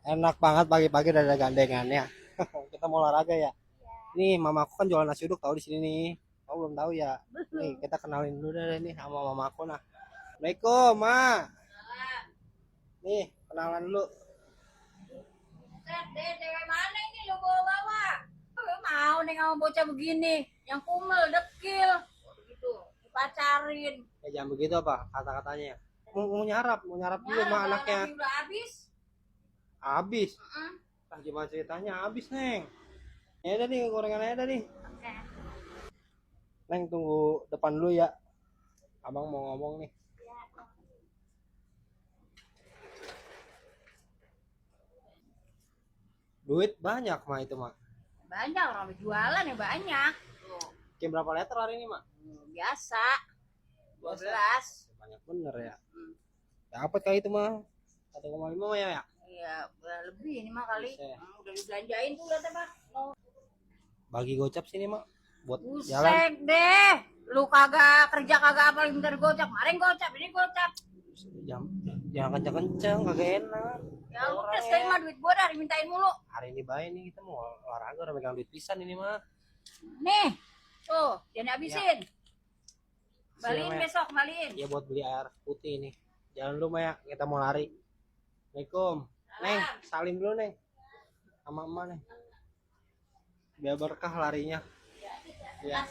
Enak banget pagi-pagi udah ada gandengannya. Kita mau olahraga ya. Nih, mamaku kan jualan nasi uduk tahu di sini nih. Kamu belum tahu ya? Nih, kita kenalin dulu deh nih sama mamaku nah. Assalamualaikum, Ma. Nih, kenalan dulu. Set deh, cewek mana ini lo bawa-bawa? Lu mau nih sama bocah begini, yang kumel, dekil, gitu, dipacarin. Ya jangan begitu apa kata-katanya. Mau nyarap dulu Nyarap Ma lah, anaknya. nasi udah habis. Habis. Heeh. Ah, gimana ceritanya habis, Neng? Ya udah nih, gorengannya ada nih. Oke. Neng tunggu depan dulu ya. Abang mau ngomong nih. Duit banyak mah itu mah. Banyak orang jualan ya banyak. Tuh, Kayak berapa liter hari ini mah? biasa. Biasa. 12. Banyak bener ya. Hmm. Dapat kali itu mah. 1,5 mah ya. Iya, udah lebih ini mah kali. Buset. Udah dibelanjain tuh lihat Bang. Oh, Bagi gocap sini mah buat jalan. buset deh. Lu kagak kerja kagak apa minta gocap. Kemarin gocap, ini gocap. Jangan kenceng-kenceng, kagak enak. Ya lu Orang udah ya. sekali mah duit gua dah dimintain mulu. Hari ini baik nih kita mau olahraga udah megang duit pisan ini mah. Nih, tuh, jangan habisin. Baliin Siapa ya? besok, baliin. Ya buat beli air putih ini. Jalan dulu mah ya, kita mau lari. Assalamualaikum. Neng, salim dulu Neng. Sama emak nih. Biar berkah larinya. Ya.